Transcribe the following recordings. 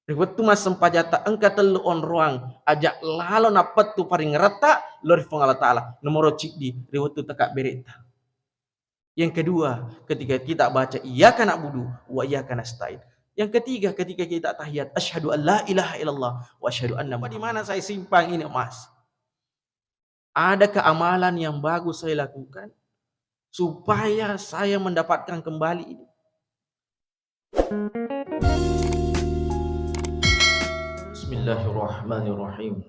Rewet tu mas sempajata engka telu on ruang ajak lalo napet tu paring rata lori Allah Ta'ala nomor cikdi rewet tu tekak berita. Yang kedua, ketika kita baca iyyaka na'budu wa iyyaka nasta'in. Yang ketiga, ketika kita tahiyat asyhadu an la ilaha illallah wa asyhadu anna Muhammadar. Di mana saya simpang ini, Mas? Ada keamalan yang bagus saya lakukan supaya saya mendapatkan kembali ini. Bismillahirrahmanirrahim.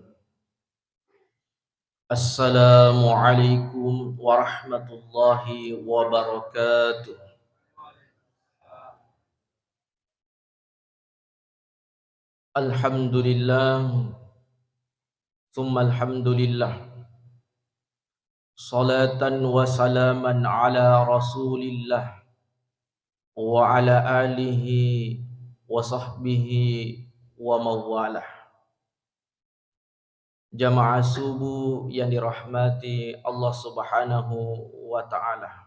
Assalamualaikum warahmatullahi wabarakatuh. Alhamdulillah, thumma alhamdulillah. Salatan wa salaman ala rasulillah wa ala alihi wa sahbihi wa mawalah. Jamaah subuh yang dirahmati Allah Subhanahu wa ta'ala.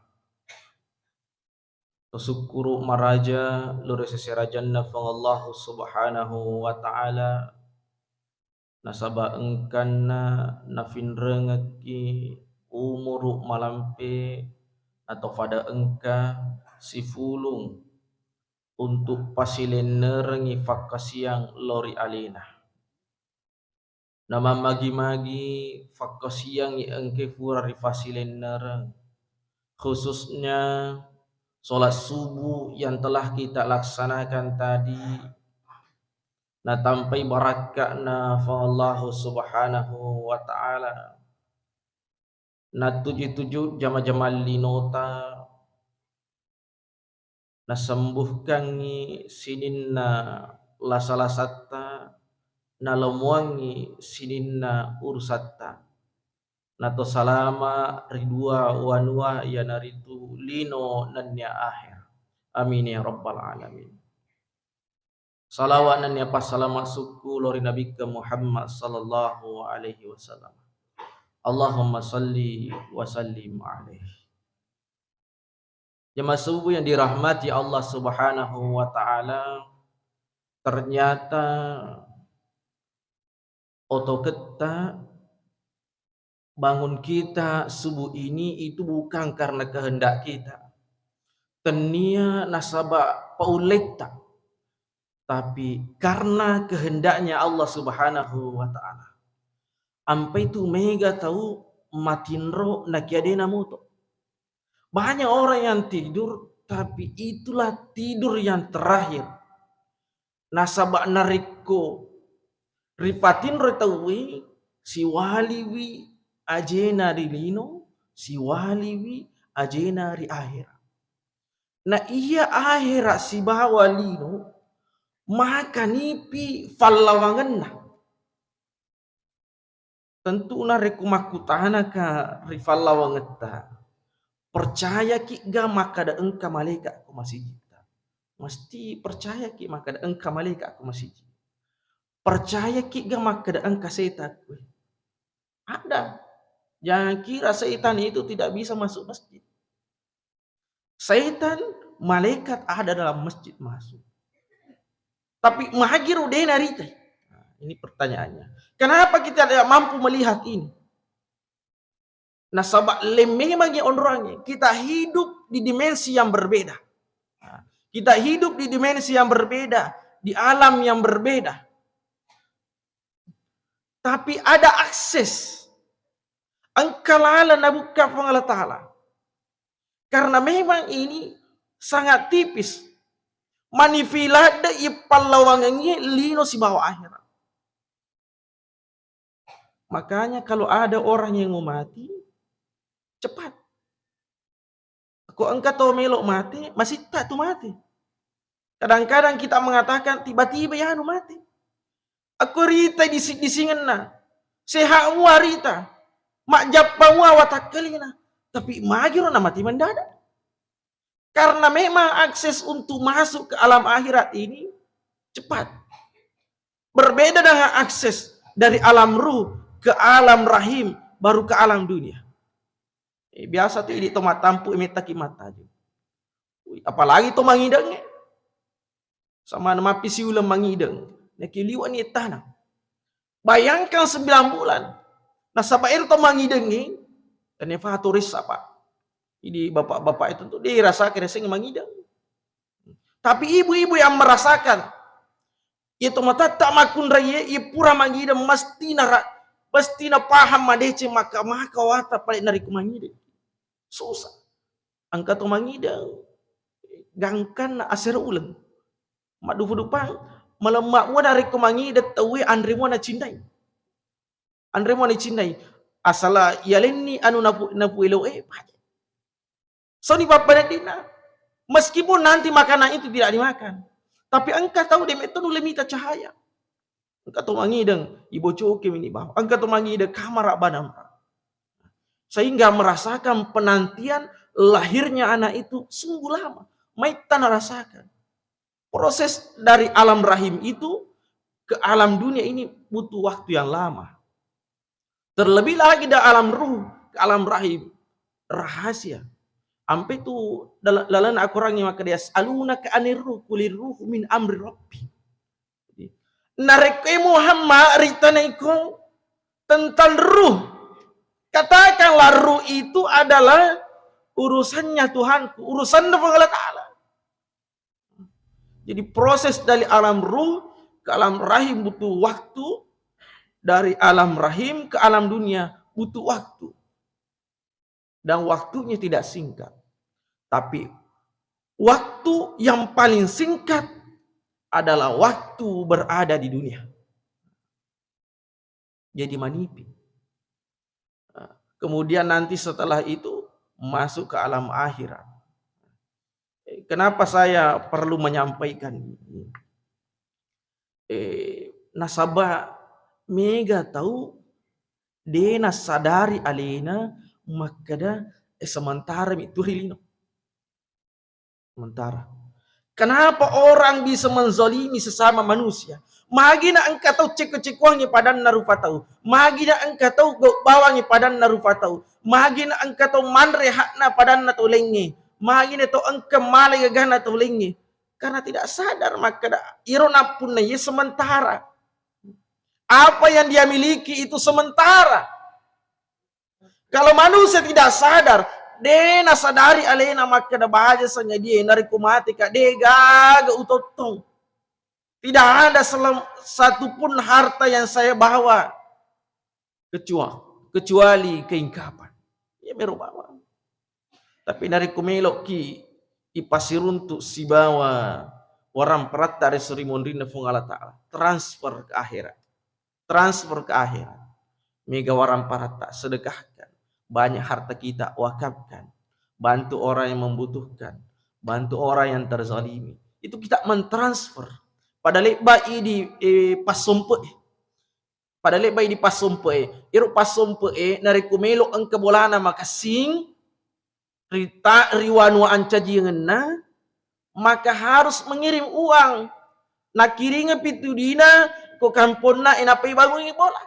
Syukuru maraja lurus seserajanna fa Allah Subhanahu wa ta'ala. Nasaba engkanna nafinrengeki umuru malampe atau pada engka si fulung untuk pasilen nerengi fakasiang lori alina. Nama magi-magi fakasiang engke furari fasilen nereng, khususnya sholat subuh yang telah kita laksanakan tadi. Na tampai barakakna fa Allah Subhanahu wa ta'ala. Na tujuh jama-jama linota. Na sembuhkangi sininna lasalasatta. Na lemuangi sininna ursatta. Na to salama ridua wanua ya naritu lino nanya akhir. Amin ya rabbal alamin. Salawat dan ya pasalamat suku lori Nabi ke Muhammad sallallahu alaihi wasallam. Allahumma salli wa sallim alaihi. Jemaah subuh yang dirahmati Allah Subhanahu wa ta'ala, ternyata otoketa bangun kita subuh ini itu bukan karena kehendak kita. Tenia nasaba paulekta, tapi karena kehendaknya Allah Subhanahu wa ta'ala. Ampai tu mega tahu matinro nakiadena moto. Banyak orang yang tidur, tapi itulah tidur yang terakhir. Nasaba nariko rifatinro tawi si waliwi ajena rilino, si waliwi ajena ri akhir. Nah iya akhirat si bawa lino maka nipi fallawangenna. Tentu na rekumakutana ka rifallawangetta. Percaya ki ga maka da engka malaikat ku masih jita. Mesti percaya ki maka da engka malaikat ku masih jita. Percaya ki ga maka da engka setan ku. Ada. Jangan kira setan itu tidak bisa masuk masjid. Setan, malaikat ada dalam masjid masuk. Tapi mahagiru dena rita. Nah, ini pertanyaannya. Kenapa kita tidak mampu melihat ini? Nah, sabab memang orangnya kita hidup di dimensi yang berbeda. Nah, kita hidup di dimensi yang berbeda, di alam yang berbeda. Tapi ada akses. Engkalala nabuka Allah Ta'ala. Karena memang ini sangat tipis. Manifilada ipalawangannya lino si bawah akhirat. Makanya kalau ada orang yang mau mati, cepat. Kok engkau tahu melok mati, masih tak tu mati. Kadang-kadang kita mengatakan tiba-tiba ya mati. Aku rita di singena, sehat warita, mak jappa watakelina, tapi magiro na mati mendadak. Karena memang akses untuk masuk ke alam akhirat ini cepat. Berbeda dengan akses dari alam ruh ke alam rahim, baru ke alam dunia. Biasa tuh ini tomat tampu emetaki mata aja. Apalagi to mangideng. Sama nama pisi ulam mangideng. nakiliwan ni tanah. Bayangkan 9 bulan. Nah sabair to mangidengi dan evaturis apa? Ini bapak-bapak itu tuh dirasa keresing mangideng. Tapi ibu-ibu yang merasakan itu mata tak makun raya ipura mangideng pasti na paham madece maka wata paling nari kumangideng. Susah. Angka to mangideng gangkan na aser ulang. Madufu-dupang melemak mo dari kumangideng tawi andre mo na cindai. Andre mo na cindai. Asala yalenni anu napu ilo so ni bapak dina. Meskipun nanti makanan itu tidak dimakan, tapi engkau tahu dem itu nule mita cahaya. Engkau tahu mangideng ibu cokim ini bawah. Engkau tahu mangideng kamar abadam. Sehingga merasakan penantian lahirnya anak itu sungguh lama. Maitan rasakan. Proses dari alam rahim itu ke alam dunia ini butuh waktu yang lama. Terlebih lagi dari alam ruh ke alam rahim. Rahasia. Ampe tu dalam Al-Qur'an maka dia aluna ka anir ruh kulir ruh min amri rabbi. Nareke Muhammad ritanaiko tentang ruh. Katakanlah ruh itu adalah urusannya Tuhanku, urusan Allah Ta'ala. Jadi proses dari alam ruh ke alam rahim butuh waktu, dari alam rahim ke alam dunia butuh waktu. Dan waktunya tidak singkat. Tapi waktu yang paling singkat adalah waktu berada di dunia. Jadi manipi. Kemudian nanti setelah itu masuk ke alam akhirat. Kenapa saya perlu menyampaikan ini? Nasabah mega tahu dena sadari alena makada sementara itu rilino. Sementara. Kenapa orang bisa menzalimi sesama manusia? Magina engkau tahu cek-cekuangi padan narufatau. Magina engkau tahu bawangi padan narufatau. Magina engkau tahu manre hakna padan natulengi. Magina tahu engkau malai gagana tulengi. Karena tidak sadar maka irona pun ya sementara. Apa yang dia miliki itu sementara. Kalau manusia tidak sadar, dena sadari alena maka da bahaja sanya dia nariku mati kak de gaga utotong. Tidak ada satupun harta yang saya bawa kecuali keingkapan. Ya meru bawa. Tapi nariku melok ki ipasiruntuk si bawa orang perat dari Sri Mondrina Allah Ta'ala. Transfer ke akhirat. Transfer ke akhirat. Mega waran parat tak sedekahkan. Banyak harta kita wakafkan. Bantu orang yang membutuhkan. Bantu orang yang terzalimi. Itu kita mentransfer. Pada lebai di pasumpe. Pada lebai di pasumpe. Iru pasumpe narikumelo ang kabolana makasing. Rita riwanu ancaji ngena. Maka harus mengirim uang. Nakiringa pitudina. Ko kampona inapai bangun bola.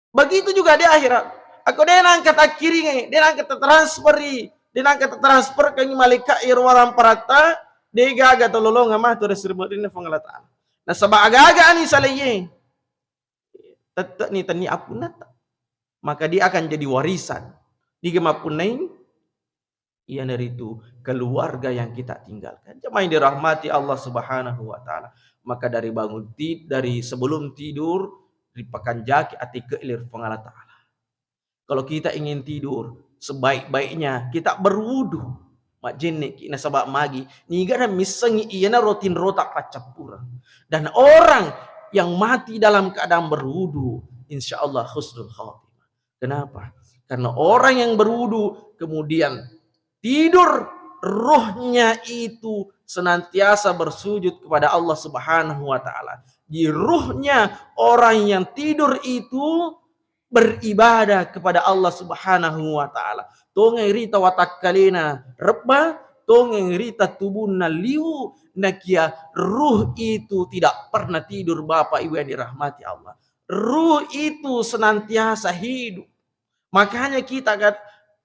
Begitu juga di akhirat. Aku dia angkat akhiringa, dia angkat transferi, dia angkat transfer ke malaikat irwaran parata, dia gaga tolong amah tu resirmudin Allah. Nah sebab aga-aga ni salaye, tetap ni tani apunat, maka dia akan jadi warisan. Di gemapunain, ia dari itu keluarga yang kita tinggalkan. Jemaah yang dirahmati Allah Subhanahu Wa Taala. Maka dari bangun dari sebelum tidur, dipakan jaki ati keilir Allah Ta'ala. Kalau kita ingin tidur, sebaik-baiknya kita berwudu. Mak jenek na sabak magi, niga na misengi iya na rotin rotak pacapura. Dan orang yang mati dalam keadaan berwudu, insya Allah husnul khatimah. Kenapa? Karena orang yang berwudu kemudian tidur, ruhnya itu senantiasa bersujud kepada Allah Subhanahu Wa Ta'ala. Di ruhnya orang yang tidur itu beribadah kepada Allah Subhanahu Wa Ta'ala. Tongeng rita watakkalina rebba, tongeng rita tubunna liu, nakia ruh itu tidak pernah tidur Bapak Ibu yang dirahmati Allah. Ruh itu senantiasa hidup. Makanya kita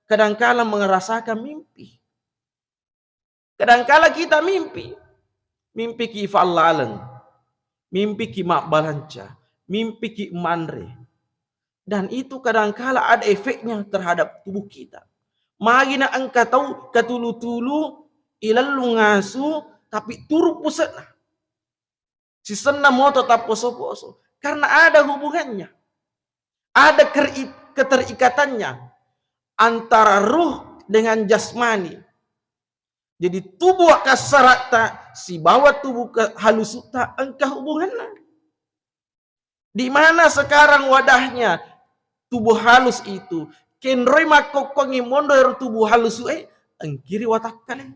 kadangkala merasakan mimpi. Kadangkala kita mimpi kifalalan. mimpi ki mak balanca, mimpi ki manre. Dan itu kadangkala ada efeknya terhadap tubuh kita. Magina angka tahu katulu-tulu ilalu ngasu tapi turu pusatna. Sisenna moto tak poso-poso. Karena ada hubungannya. Ada keterikatannya antara ruh dengan jasmani. Jadi tubuh kasarata si bawa tubuh ke halusuta engkau hubungannya. Di mana sekarang wadahnya tubuh halus itu? Kenroi makokongi mondor tubuh halus engkiri watak kali.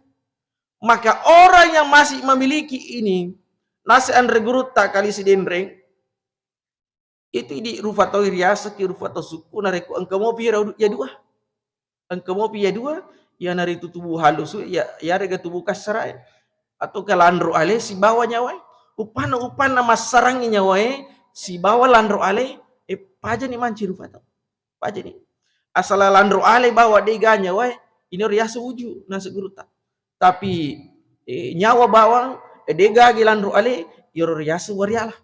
Maka orang yang masih memiliki ini nasi andre guru tak kali si denreng itu di rufato riasa ki rufato suku nareku engkau mau pira ya dua. Engkau mau pira dua ya nari itu tubuh halus ya rega tubuh kasar atau kalandro ale si bawa nyawa upana mas sarangi nyawa si bawa landro ale paja ni manci rufato paja ni asal landro ale bawa dega nyawa ini riasa uju nasi guru tak tapi nyawa bawang dega gilandro ale yor riasa warialah.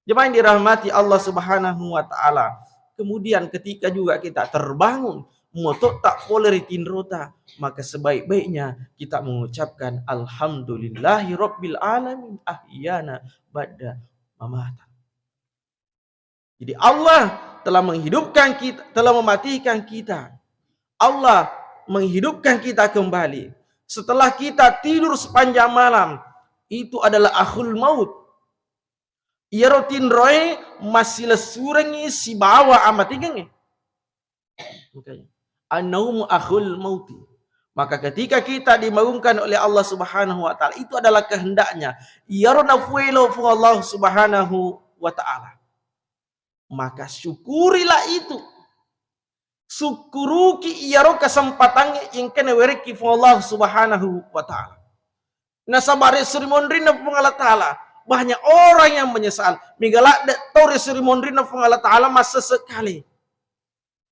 Jemaah yang dirahmati Allah Subhanahu wa taala. Kemudian ketika juga kita terbangun moto tak boleh rota, maka sebaik-baiknya kita mengucapkan alhamdulillahi rabbil alamin ahyana ba'da mamata. Jadi Allah telah menghidupkan kita, telah mematikan kita. Allah menghidupkan kita kembali. Setelah kita tidur sepanjang malam, itu adalah akhul maut. Ia rotin roy masih lesurengi si bawa amat igeng. An-naumu akhul mauti. Maka ketika kita dibangunkan oleh Allah Subhanahu wa taala, itu adalah kehendaknya. Yarona fuelo fu Allah Subhanahu wa taala. Maka syukurilah itu. Syukuruki iyaro kesempatannya yang kena wereki fu Allah Subhanahu wa taala. Nasabare surimondrina fu Allah taala. Banyak orang yang menyesal. Migalak de tore surimondrina fu Allah taala masa sekali.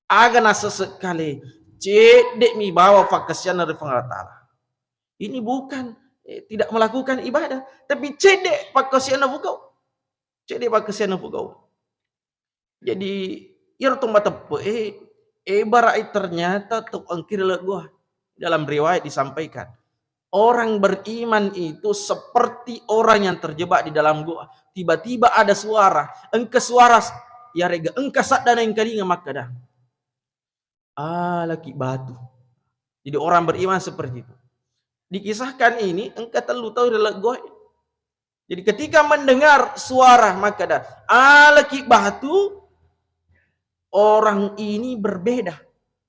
Aga nasa sekali. Cedek mi bawa fakasian dari Allah taala. Ini bukan tidak melakukan ibadah, tapi cedek fakasian fugau. Cedek fakasian fugau. Jadi ir tumba tepe barai ternyata tu angkir gua dalam riwayat disampaikan. Orang beriman itu seperti orang yang terjebak di dalam gua. Tiba-tiba ada suara. Engke suara ya rega engke sadana yang kalinga makada. Laki batu. Jadi orang beriman seperti itu. Dikisahkan ini engke telu tahu dalam gua. Jadi ketika mendengar suara makada laki batu, orang ini berbeda.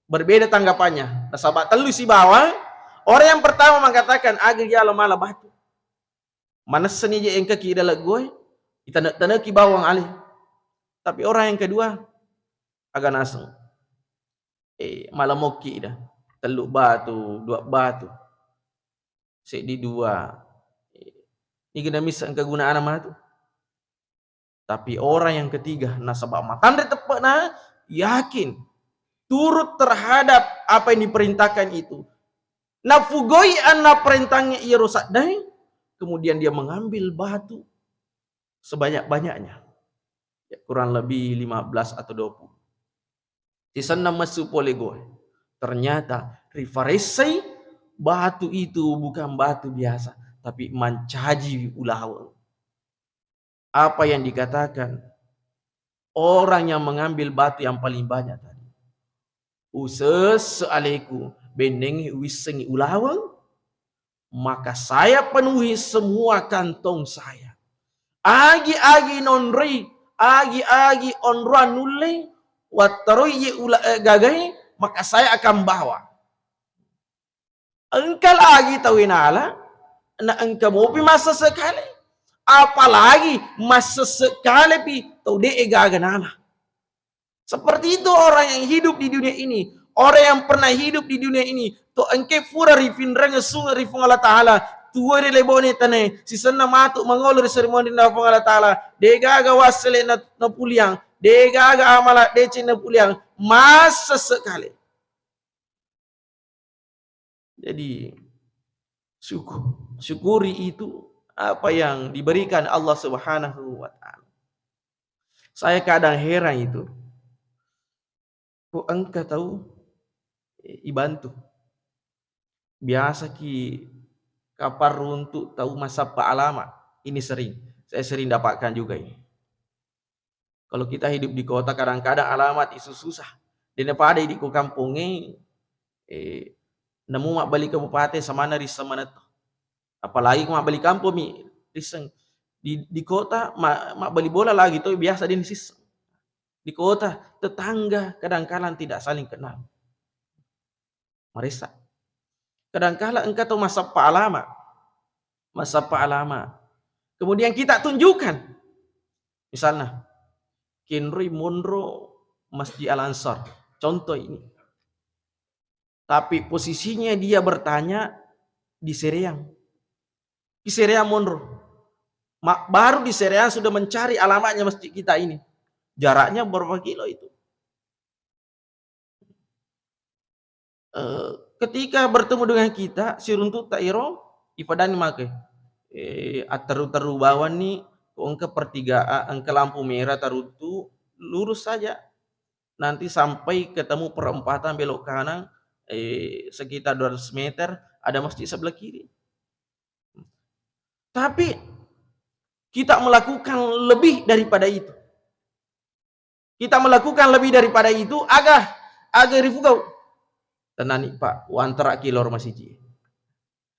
Berbeda tanggapannya. Nah, sahabat telu si bawah. Orang yang pertama mengatakan agak ya lo malah batu. Mana seni je engke ki dalam gue, kita ki bawang alih. Tapi orang yang kedua agak naseng. Malah moki dah. Teluk batu, dua batu. Sedi dua. Ini kena misal kegunaan mana tu. Tapi orang yang ketiga nasabah matandre tepat na yakin turut terhadap apa yang diperintahkan itu. Nafugoi anna perintahnya ia rusak dai. Kemudian dia mengambil batu sebanyak-banyaknya. Ya, kurang lebih 15 atau 20. Di sana masuk polegoi. Ternyata rifaresai batu itu bukan batu biasa, tapi mancaji ulawang. Apa yang dikatakan? Orang yang mengambil batu yang paling banyak tadi. Uses sealeku benengi wisengi ulawang, maka saya penuhi semua kantong saya. Agi-agi nonri, agi-agi onra nulle, wataroi gagai, maka saya akan bawa. Engkau lagi tawinala, na engkau mau pi masa sekali, apalagi masa sekali pi tau de gaganala. Seperti itu orang yang hidup di dunia ini. Orang yang pernah hidup di dunia ini, to engke fura rifin ranga sunga rifung Allah Ta'ala, tuwa de lebone tane, si sana matuk mangolor seremoni na fung Allah Ta'ala, dega aga wasele na puliang, dega aga amala dece na puliang, masa sekali. Jadi syukuri itu apa yang diberikan Allah Subhanahu wa taala. Saya kadang heran itu. Kok engkau tahu ibantu. Biasa ki kapar untuk tahu masa alamat. Ini sering. Saya sering dapatkan juga ini. Kalau kita hidup di kota kadang-kadang alamat itu susah. Dan pada di kampungnya nemu mak balik kabupaten samana di samana tuh. Apalagi mak balik kampung mi riseng. Di kota mak balik bola lagi tuh biasa di sis. Di kota tetangga kadang-kadang tidak saling kenal. Marisa. Kadang-kadang engkau tahu masa alamat. Masa alamat. Kemudian kita tunjukkan. Misalnya Kenry Monro Masjid Al-Ansar. Contoh ini. Tapi posisinya dia bertanya di Seriang. Di Seriang Monro. Baru di Seriang sudah mencari alamatnya masjid kita ini. Jaraknya berapa kilo itu? Ketika bertemu dengan kita, si runtuk tak iro, ipadani make. Ataru-taru bawan nih, angka pertigaan, angka lampu merah tarutu, lurus saja. Nanti sampai ketemu perempatan belok kanan, sekitar 200 meter, ada masjid sebelah kiri. Tapi kita melakukan lebih daripada itu. Kita melakukan lebih daripada itu, agak rifugau. Tenani Pak, antar kilor masjid.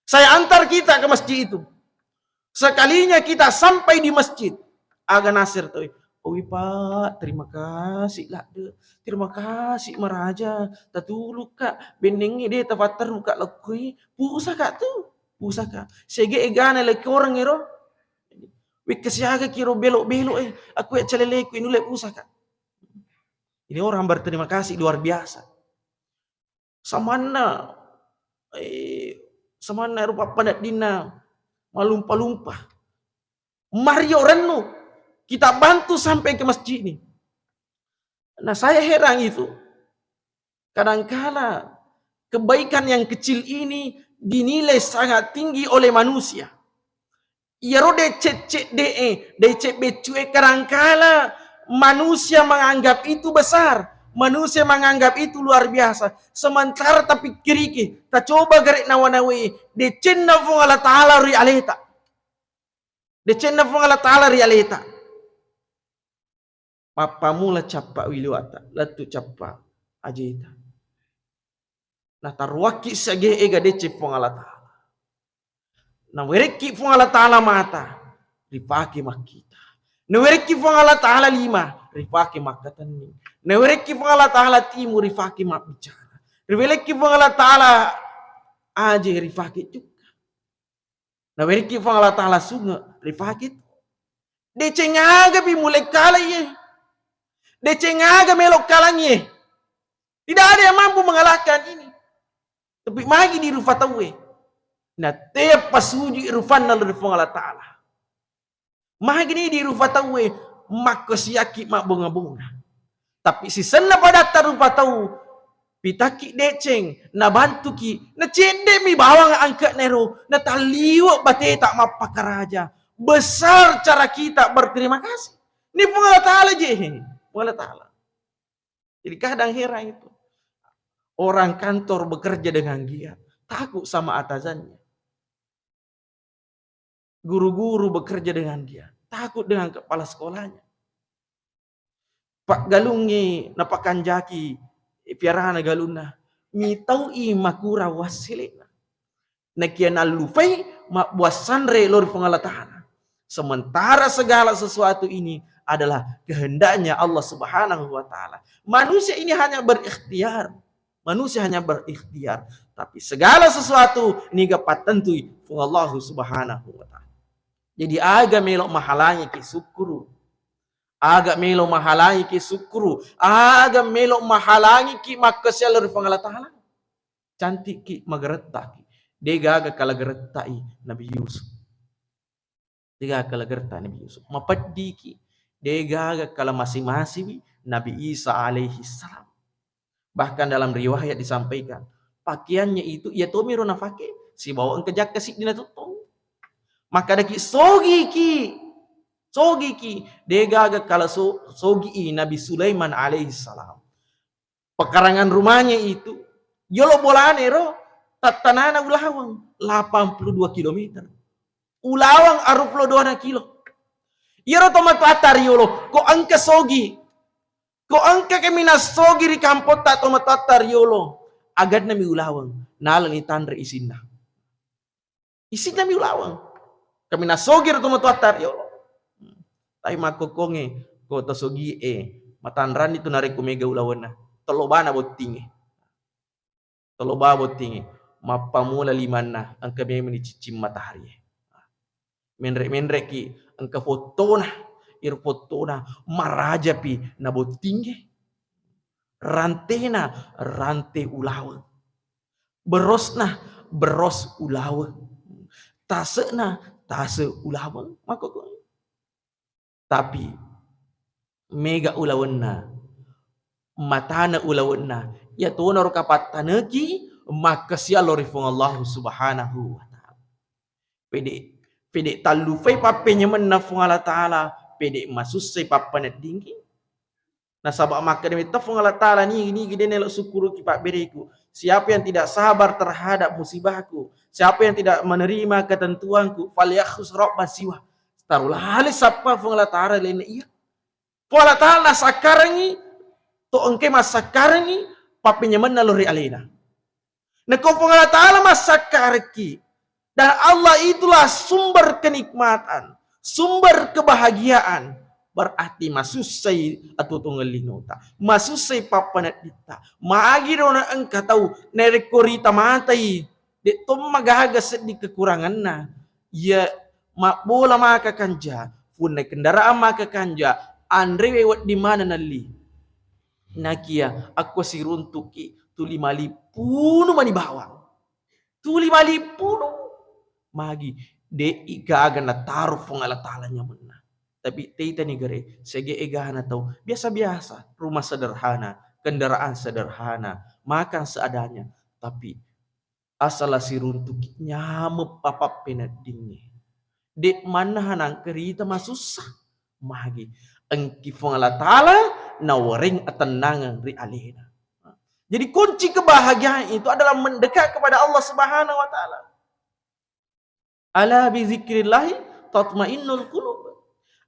Saya antar kita ke masjid itu. Sekalinya kita sampai di masjid, agak nasir tuh. Oh Pak, terima kasih lah. Terima kasih Maraja. Tatulu Kak, benengi dia tempat terluka lekui. Pusa Kak tuh. Pusa Kak. Sege egana leki orang ero. Wik kesiaga kiro belok-belok aku ya celeleku ini lek pusa Kak. Ini orang berterima kasih luar biasa. Samana rupa padat dina malumpa-lumpa. Mario Renu kita bantu sampai ke masjid ini. Nah saya heran itu. Kadangkala kebaikan yang kecil ini dinilai sangat tinggi oleh manusia. Iaro decek becue kadangkala manusia menganggap itu besar. Manusia menganggap itu luar biasa. Sementara tapi kiriki, tak coba gerik nawanawi. Decenna fung Allah Ta'ala realita. Decenna fung Allah Ta'ala realita. Papa mula capa wiliwata. Latu capa ajita. Nah tarwaki sage ega dece fung Allah Ta'ala. Nah wereki fung Allah Ta'ala mata. Ripaki makita. Nah wereki fung Allah Ta'ala 5. Rifaki makatani. Newereki fung Allah Ta'ala timu rifaki mak bicara. Newereki fung Allah Ta'ala aje rifaki juga. Newereki fung Allah Ta'ala sunga rifaki. Decengaga bi mulai kala ye. Decengaga melok kalangye. Tidak ada yang mampu mengalahkan ini. Tapi magi di rufatawe. Nah tiap pasuji rufan lalu fung Allah Ta'ala. Magi ni di rufatawe mak kesiaki mak bunga-bunga. Tapi si sana pada tarupa tahu pitaki deceng na bantu ki na cende mi bawang angkat nero na taliwak bate tak mapakaraja besar cara kita berterima kasih ni pun Allah Ta'ala je Allah Ta'ala. Jadi kadang heran itu orang kantor bekerja dengan giat takut sama atasannya, guru-guru bekerja dengan giat takut dengan kepala sekolahnya. Pak galungi napakan jaki piarana galuna mi tau I makura wasilena nakiana lufai mak buasanre lor pengalatahan. Sementara segala sesuatu ini adalah kehendaknya Allah Subhanahu wa Ta'ala. Manusia ini hanya berikhtiar. Manusia hanya berikhtiar. Tapi segala sesuatu ini dapat tentu Allah Subhanahu wa Ta'ala. Jadi aga melok mahalanya ki syukuru. Agak melo mahalangi ki syukru, agak melo mahalangi ki makasya dari Allah Ta'ala. Cantik ki mageretta ki. Dega agak kala gerettai Nabi Yusuf. Dega kala geretta Nabi Yusuf. Mapaddi ki. Dega agak kala masing-masing Nabi Isa alaihi salam. Bahkan dalam riwayat disampaikan, pakaiannya itu ia tomiro nafake si bawaan kejak kasih dina tutong. Maka daki sogi ki degaga kala sogi Nabi Sulaiman alaihissalam. Pekarangan rumahnya itu yolo bolane ro tatanana ulawang 82 kilometer. Ulawang 22 kilo. Yoro tomato atar yolo ko angka sogi. Ko angka kemina sogi ri kampot ta tomato atar yolo. Agad nami ulawang nalang itandre isinna. Isinna mi ulawang. Kemina sogi ri tomato atar yolo. Tai makokonge ko to sogi matanran itu nare kumega ulawana. Tolobana botingi. Toloba botingi. Mapamula limanna angka me menicicim matahari. Menrek ki angka fotona ir fotona maraja pi na botingi. Rantena rante ulawa. Berosna beros ulawa. Tasena tase ulawa. Makoko. Tapi mega ulawanna matana ulawanna ya tonor kapataneki maka sialori fung Allah subhanahu wa ta'ala. Pede talufai papenya menna fung Allah ta'ala pede masusai papana dinggi. Nah sabak maka demi tafung Allah ta'ala ni gede nelok syukuru ki pak bereku. Siapa yang tidak sabar terhadap musibahku, siapa yang tidak menerima ketentuanku, falyakhus rabban siwa. Tarulah halis sapa fung Allah ta'ala lain iya. Fung Allah ta'ala sakarangi to engke masakarangi papenya menna lori alena. Nah kau fung Allah ta'ala masakarki. Dan Allah itulah sumber kenikmatan, sumber kebahagiaan. Berarti masusay atau tunggalinota. Masusay papanat dita. Maagi na engka tahu nerekorita matay. Di to magagas di kekurangan na. Ya bola maka kanja. Punay kendaraan maka kanja. Andre wewat di mana nali. Nakia aku siruntuki tuli mali puno manibawang. Tuli mali puno. Magi de igaga na taruh fung Allah ta'ala nyaman. Tapi teita ni gare sege egana tau biasa-biasa, rumah sederhana, kendaraan sederhana, makan seadanya, tapi asal siruntuk nyame papa penadingnya. Dek mana hanang kerita masusah magi engki fung Allah ta'ala nawaring atenangan ri alena. Jadi kunci kebahagiaan itu adalah mendekat kepada Allah Subhanahu wa ta'ala. Ala bi zikrillah tatmainnul qulub.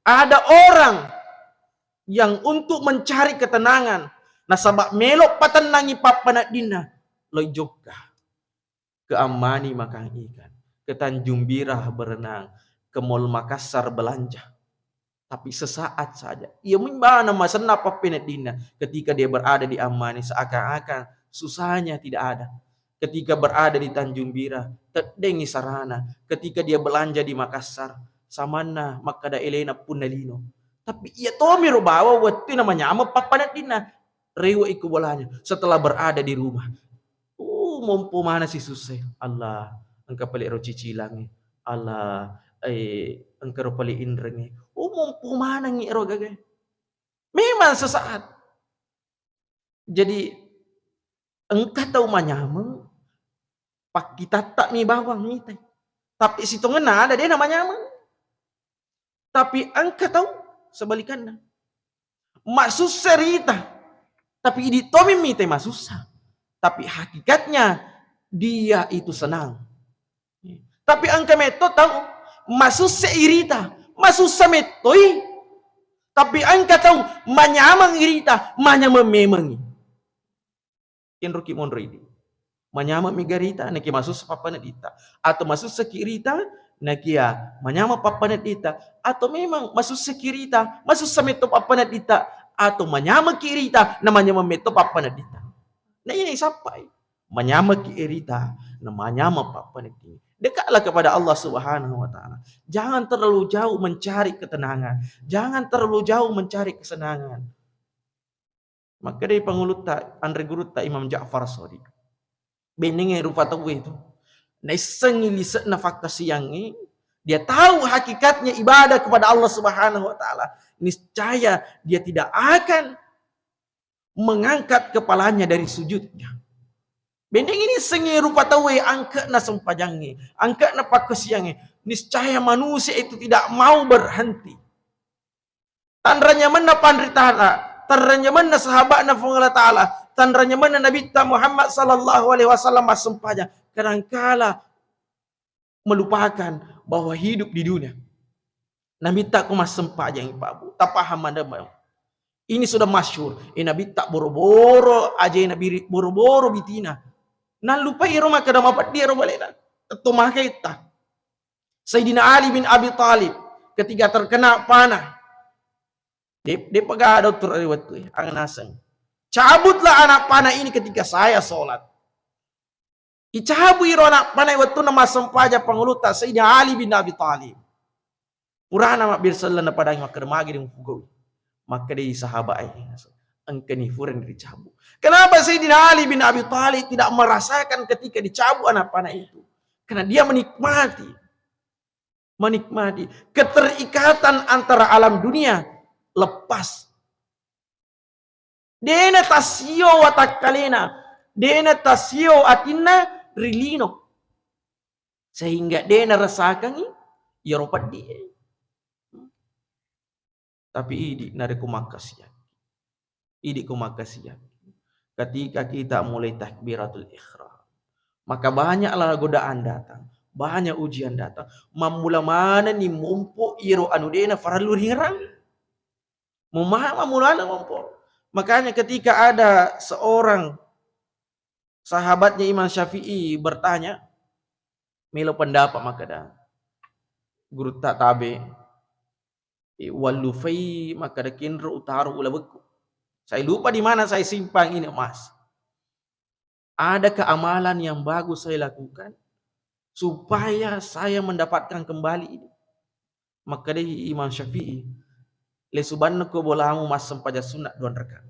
Ada orang yang untuk mencari ketenangan, nasabak melok patenangi papana dina, loy jogka ke Amani makan ikan, ke Tanjung Birah berenang, ke Mall Makassar belanja. Tapi sesaat saja, ia membana masana papana dina ketika dia berada di Amani seakan-akan susahnya tidak ada. Ketika berada di Tanjung Birah, terdengi sarana. Ketika dia belanja di Makassar, samana makada elena punalino. Tapi ia tomiro bawa waktu namanya ama papanat dina rewa iku bolanya setelah berada di rumah. Mompo mana si susah. Allah engkau pali ro cicilangi. Allah engkau pali indrengi. Mompo mana ngi ro gage. Memang sesaat. Jadi engkau tahu manyameng pak kita tak mi bawang mitai. Tapi situ ngena ada dia namanya meng. Tapi engkau tahu sebalikannya. Maksud cerita. Tapi di tomi mite masusah. Tapi hakikatnya dia itu senang. Tapi engkau meto tahu maksud seirita. Maksud semetoi. Tapi engkau tahu manyamang irita. Manyamang memengi. Kenroki monroidi. Manyamang megarita. Neki maksud sepapana dita. Atau maksud sekirita. Nakia manyama papanat dita atau memang masuk sekirita masuk sameto papanat dita atau manyama kirita namanya memeto papanat dita. Nah ini sampai manyama kirita namanya papanat dita. Dekatlah kepada Allah Subhanahu wa ta'ala. Jangan terlalu jauh mencari ketenangan, jangan terlalu jauh mencari kesenangan. Maka dari pangulut Andre Guru Imam Ja'far Shadiq benenge rupa tahu itu naisengi liset nafak siangi, dia tahu hakikatnya ibadah kepada Allah Subhanahu wa ta'ala. Niscaya dia tidak akan mengangkat kepalanya dari sujudnya. Bendeng ini sengi rupa tahu angkat na sempajangi, angkat na pak siangi. niscaya manusia itu tidak mau berhenti. Tanranya mana pandri ta'ala, tanranya mana sahabatnya Allah ta'ala, tanranya mana Nabi Muhammad sallallahu alaihi wasallam sumpahnya. Kadangkala melupakan bahwa hidup di dunia. Nabi tak kumas sempat yang ipabu, tak paham mana bang. Ini sudah masyhur. Nabi tak boro-boro aja Nabi boro-boro bitina. Nan lupa rumah kada mapat dia rumah lena. Tumah kita. Sayyidina Ali bin Abi Thalib ketika terkena panah. Dia pegah dokter riwayat tu angasang. Cabutlah anak panah ini ketika saya sholat. Icabu iro anak panah waktu nama sempaja panguluta Sayyidina Ali bin Abi Thalib. Purana mak birsalan pada yang makermagi dengan fugawi. Maka dia sahabat ini. Engkeni furan dicabu. Kenapa Sayyidina Ali bin Abi Thalib tidak merasakan ketika dicabut anak panah itu? Karena dia menikmati keterikatan antara alam dunia lepas. Dena tasio watakalena, dena tasio atina rilino. Sehingga dena rasakan ya ropat dia. Tapi idi nariku makasih. Idi ku makasih. Ketika kita mulai takbiratul ihram, maka banyaklah godaan datang, banyak ujian datang. Mamula mana ni mumpu iro anu dena faralur hirang. Mamula mumpu. Makanya ketika ada seorang sahabatnya Imam Syafi'i bertanya, melo pendapat maka dah guru tak tabe walufai maka dah kinru utaru ulabeku. Saya lupa di mana saya simpan ini emas. Adakah amalan yang bagus saya lakukan supaya saya mendapatkan kembali ini? Maka dia Imam Syafi'i le subhanaka bolamu mas sempaja sunat 2 rakaat.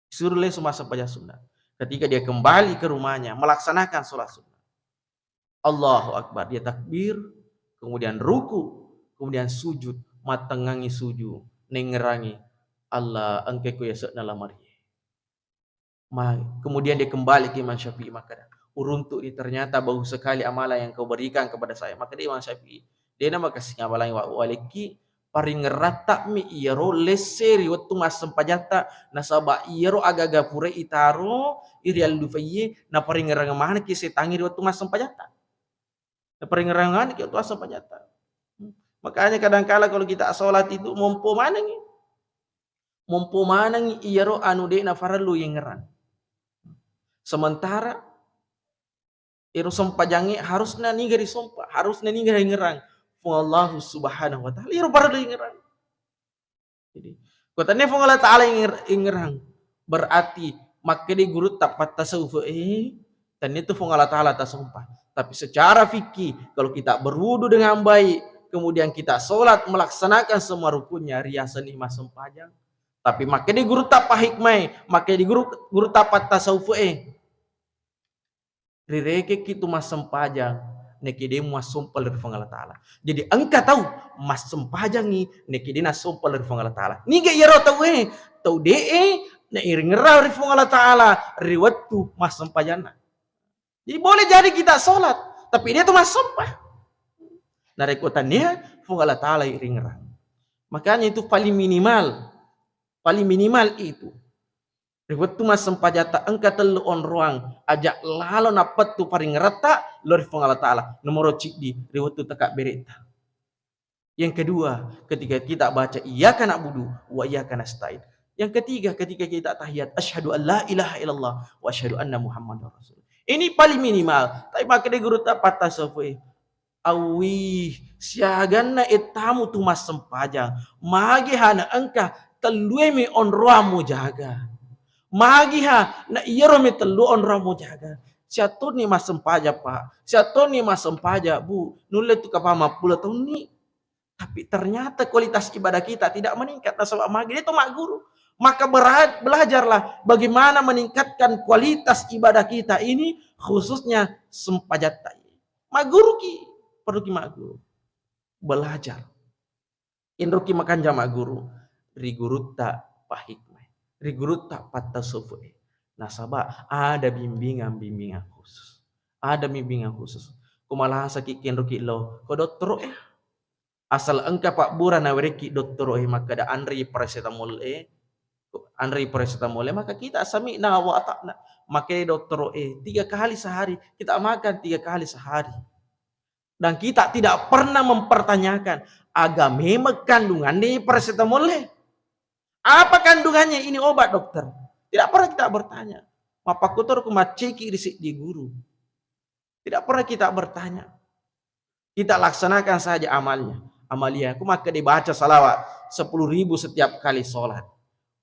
Suruh le sempaja sunat. Ketika dia kembali ke rumahnya melaksanakan sholat sunat. Allahu Akbar, dia takbir, kemudian ruku, kemudian sujud, matengangi sujud, nengerangi Allah engkau ya sakna lamari. Kemudian dia kembali ke Imam Syafi'i maka uruntuk ini ternyata bagus sekali amalan yang kau berikan kepada saya. Maka dia Imam Syafi'i dia nama kasih amalan wa waliki paring rata mi iero leseri waktu mas sempajata nasaba iero agaga pure itaro irial dufaiye na paring rangamana ki setangi waktu mas sempajata. Na paring rangamana ki waktu mas sempajata. Makanya kadang-kala kalau kita sholat itu mompo manang iero anu de na faralu yang ngeran. Sementara iro sompajangi harusnya nih gari sompa, harusnya nih gari ngerang. Allah subhanahu wa ta'ala iro parado ngerang. Jadi kotanya Allah ta'ala ngerang berarti maka di guru tapat tasawuf dan itu Allah ta'ala tasompa. Tapi secara fikih kalau kita berwudu dengan baik kemudian kita sholat melaksanakan semua rukunnya riasan imam sempajang. Tapi maka di guru tapa hikmah, maka di guru tapat tasawuf rireke kitu mas sempajang nekide mas sumpal dari Allah Ta'ala. Jadi engkau tahu mas sempajang ni nekide na sumpal dari Allah Ta'ala. Ni ge yaro tahu na iringerau dari Allah Ta'ala riwatu mas sempajana. Jadi boleh jadi kita sholat tapi dia tuh mas sumpah. Nah rekotannya Allah Ta'ala iringerau. Makanya itu paling minimal itu. Waktu mas sempajata engkau telu on ruang ajak lalu napat tu paring rata lori Allah Ta'ala nomor cikdi waktu tekak berita. Yang kedua ketika kita baca iyyaka na'budu wa iyyaka nasta'in. Yang ketiga ketika kita tahiyat asyhadu an la ilaha illallah wa asyhadu anna muhammadar rasul. Ini paling minimal. Tapi pakai di guru tapat tasawuf awi siaganna etamu tu mas sempajang magi hana engkau teluemi on ruamu jaga. Magiha na iyero mi telu on ramo jaga. Siato ni mas sempaja pak. Siato ni mas sempaja bu. Nulle tu kapama pula tahun ni. Tapi ternyata kualitas ibadah kita tidak meningkat. Nah sebab magi itu mak guru. Maka belajarlah bagaimana meningkatkan kualitas ibadah kita ini khususnya sempajat tadi. Mak guru ki perlu ki mak guru. Belajar. Indro ki makan jama guru. Riguru tak pahik. Riguru tak patah sofu. Nasabah ada bimbingan khusus. Ada bimbingan khusus. Kumalahan sakit ken ruki lo. Ko dokter asal engka pak bura na wereki dokter maka da andri paracetamol maka kita sami na wa tak na maka dokter 3 kali sehari kita makan 3 kali sehari. Dan kita tidak pernah mempertanyakan agama kandungan di paracetamol. Apa kandungannya ini obat dokter? Tidak pernah kita bertanya. Mapa kotor kumaceki di guru. Tidak pernah kita bertanya. Kita laksanakan saja amalnya. Amalia, aku maka dibaca salawat 10.000 setiap kali sholat.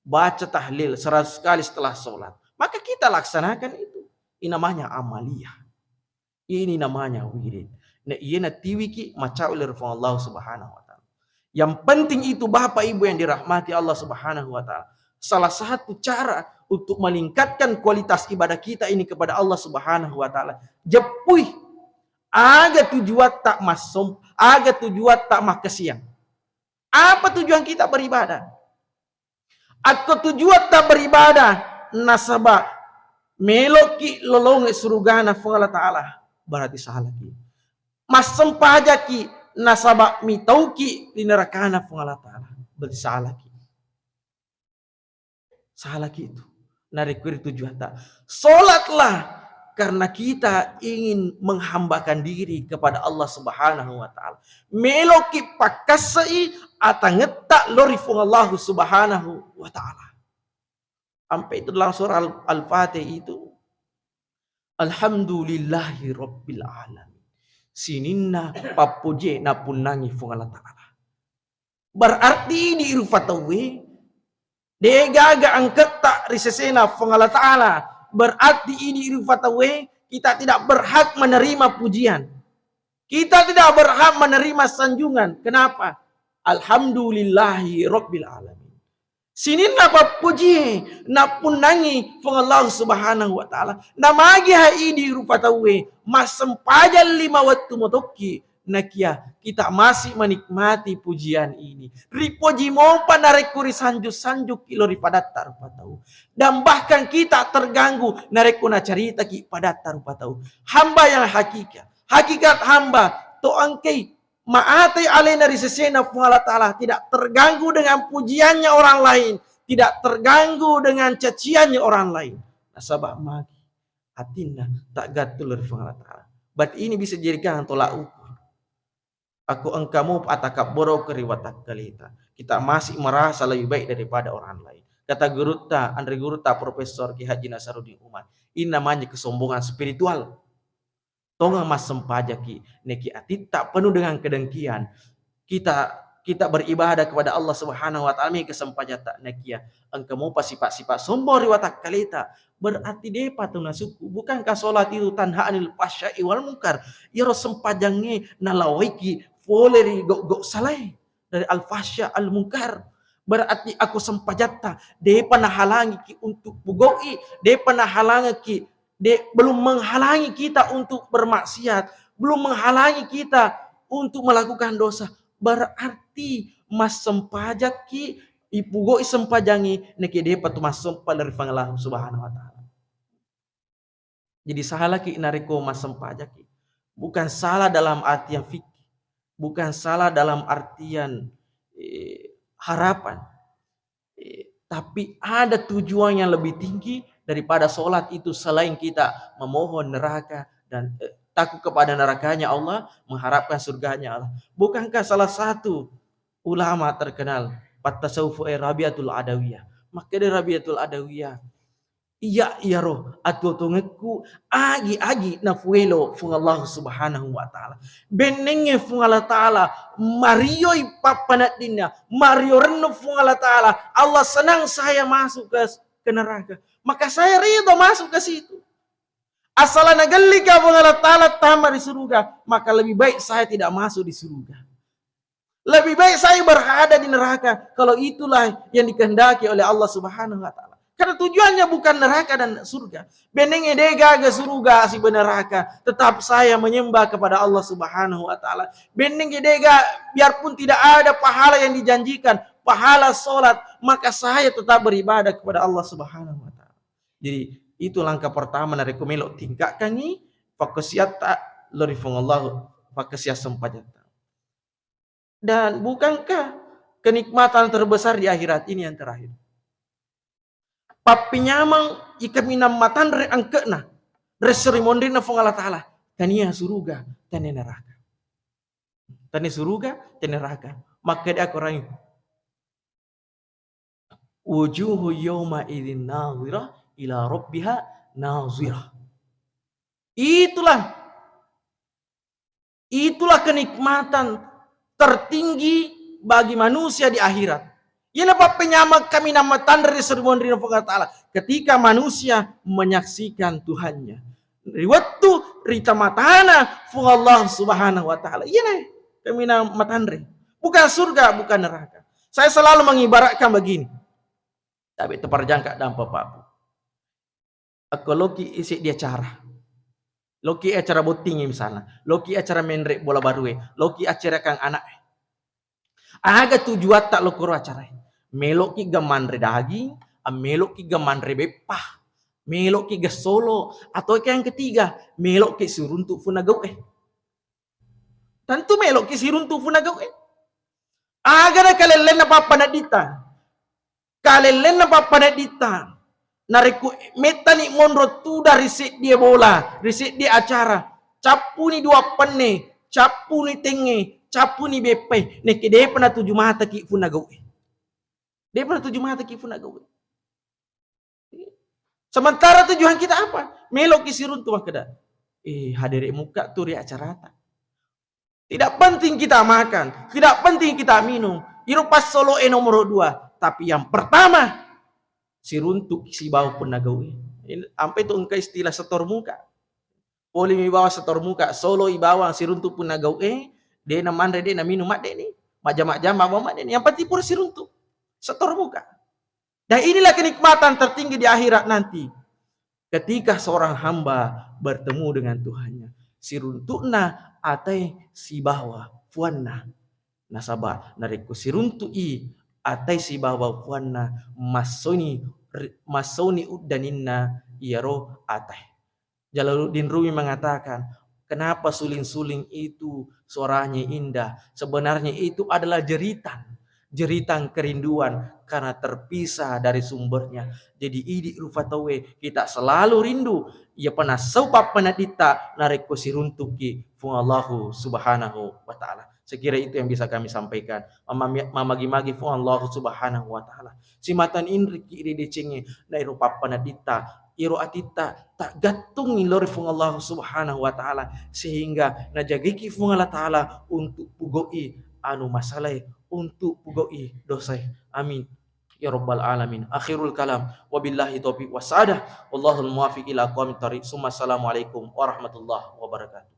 Baca tahlil 100 kali setelah sholat. Maka kita laksanakan itu. Ini namanya amalia. Ini namanya wirid. Nah, iya tiwiki maca oleh Allah Subhanahu wa taala. Yang penting itu Bapak Ibu yang dirahmati Allah Subhanahu wa taala. Salah satu cara untuk meningkatkan kualitas ibadah kita ini kepada Allah Subhanahu wa taala. Jepui aga tujuan tak masum, aga tujuan tak makasiang. Apa tujuan kita beribadah? Aku tujuan tak beribadah nasabah meloki lolong surgana Allah taala berarti salah lagi. Mas sempajaki nasabak mitauki di nerakana Allah taala berarti salah lagi. Salah lagi itu. Narikuri tujuan tak. Solatlah karena kita ingin menghambakan diri kepada Allah Subhanahu wa taala. Meloki pakasai atangetak lorifung Allah Subhanahu wa taala. Sampai itu dalam surah Al-Fatih itu. Alhamdulillahi rabbil alamin. Sininna papuje na punangi fung Allah taala. Berarti di irufatawe degaga angkat tak risesena fung Allah taala. Berarti ini irufatawe kita tidak berhak menerima pujian. Kita tidak berhak menerima sanjungan. Kenapa? Alhamdulillahi rabbil alamin. Sinin apa puji na punangi fung Allah Subhanahu wa taala. Namagi haidi rupatawe masempajal 5 waktu motoki nakia kita masih menikmati pujian ini. Ripoji mo panarekuri sanjuk kilori padatta rupatau. Dan bahkan kita terganggu narekuna carita ki padatta rupatau. Hamba yang hakikat hamba to angkei ma'atai alena risesena Allah ta'ala tidak terganggu dengan pujiannya orang lain, tidak terganggu dengan caciannya orang lain. Nasabah magi atinna tak gatul dari Allah ta'ala. Berarti ini bisa dijadikan tolak ukur. Aku engkamu atakab boro keriwatak kalita. Kita masih merasa lebih baik daripada orang lain. Kata guruta, Andre Guruta, Profesor Ki Haji Nasaruddin Umar. Ini namanya kesombongan spiritual. Tonga mas sempajaki neki ati tak penuh dengan kedengkian. Kita beribadah kepada Allah Subhanahu wa taala mi kesempajata nekia. Engkau sifat-sifat sombong riwatak kalita. Berarti depa tuna suku bukankah salat itu tanha anil fasya'i wal munkar. Ya sempajange nalawaiki foleri gok salai dari al fasya al munkar. Berarti aku sempajata depa nahalangi ki untuk bugoi, depa nahalangi ki belum menghalangi kita untuk bermaksiat, belum menghalangi kita untuk melakukan dosa. Berarti mas sempajaki ipugoi sempajangi neki depa tu mas sempa dari Allah Subhanahu wa taala. Jadi salah ki nariko mas sempajaki. Bukan salah dalam artian fikih, bukan salah dalam artian harapan. Tapi ada tujuan yang lebih tinggi daripada sholat itu selain kita memohon neraka dan takut kepada nerakanya Allah, mengharapkan surganya Allah. Bukankah salah satu ulama terkenal At-Tasawuf Rabi'atul Adawiyah? Maka dari Rabi'atul Adawiyah, iya roh atutungeku agi nafuelo fung Allah Subhanahu wa taala. Benenge fung Allah taala Mario ipapanat dinna Mario reno fung Allah taala. Allah senang saya masuk ke neraka. Maka saya ridho masuk ke situ. Asal nagalika fung Allah taala tamar di surga, maka lebih baik saya tidak masuk di surga. Lebih baik saya berada di neraka kalau itulah yang dikehendaki oleh Allah Subhanahu wa taala. Karena tujuannya bukan neraka dan surga. Benenge dega ke surga si neraka. Tetap saya menyembah kepada Allah Subhanahu wa taala. Benenge dega biarpun tidak ada pahala yang dijanjikan, pahala salat, maka saya tetap beribadah kepada Allah Subhanahu wa taala. Jadi itu langkah pertama dari kumelo tingkatkan ni fokusiat lori fung Allah pakesia sempatnya. Dan bukankah kenikmatan terbesar di akhirat ini yang terakhir? Papinyamang ikaminam matan re angkena reseri mondrina fung Allah Ta'ala tania suruga tania neraka. Tania suruga tania neraka. Maka dia orang wujuhu yawma idzin nadhirah ila rabbiha nadhirah. Itulah kenikmatan tertinggi bagi manusia di akhirat. Ia apa penyamak kami nama tanda dari sermon dari Allah. Ketika manusia menyaksikan Tuhannya. Waktu rita matana fu Allah Subhanahu wa taala. Iya kami nama tanda. Bukan surga, bukan neraka. Saya selalu mengibaratkan begini. Tapi terperjangka dalam papapu. Aku loki isi dia cara. Loki acara botingi misalnya. Loki acara menrek bola barue. Loki acara kang anak. Aga tujuan tak lo kuro acara. Melok ki gaman daging, melok ki gaman bepah, melok ki solo, atau yang ketiga, melok ki suruntuk funagau Tentu melok ki suruntuk funagau Aga na kalelen na papanadita. Kalelen na papanadita. Nariku metani monro tu dari riset dia bola, riset dia acara. Capu ni dua pene, capu ni tenge, capu ni bepai. Nek dia pernah 7 mata ki funagau Dia pernah 7 mata ki funagau Sementara tujuan kita apa? Melok ki sirun tu makada. Hadiri muka tu ri acara ta. Tidak penting kita makan, tidak penting kita minum. Iru pas solo nomor 2, tapi yang pertama siruntuk si bau funagau Sampai tu engkau istilah setor muka. Poli mi bawa setor muka, solo i bawa siruntuk funagau dia na mandre dia na minum mak dia ni. Majam-majam bawa mak dia ni. Yang penting pur siruntuk. Setor muka. Dan inilah kenikmatan tertinggi di akhirat nanti. Ketika seorang hamba bertemu dengan Tuhannya. Siruntukna atai si bawa fuanna. Nasabah nariku siruntu'i atai si bawa fuanna masoni uddaninna iyaro atai. Jalaluddin Rumi mengatakan, kenapa suling-suling itu suaranya indah? Sebenarnya itu adalah jeritan kerinduan karena terpisah dari sumbernya. Jadi idi rufatawe kita selalu rindu. Ia pernah sebab penadita nareko siruntuki fung Allahu Subhanahu wa taala. Sekira itu yang bisa kami sampaikan. Mamagi-magi fung Allahu Subhanahu wa taala. Simatan inri kiri decenge na rupa penadita iro atita tak gatung ilor fung Allah Subhanahu wa taala sehingga najagiki fung Allah taala untuk pugoi anu masalah untuk pugoi dosa. Amin ya rabbal alamin. Akhirul kalam wabillahi taufiq wasadah wallahul muwaffiq ila aqwamit thariq. Assalamualaikum warahmatullahi wabarakatuh.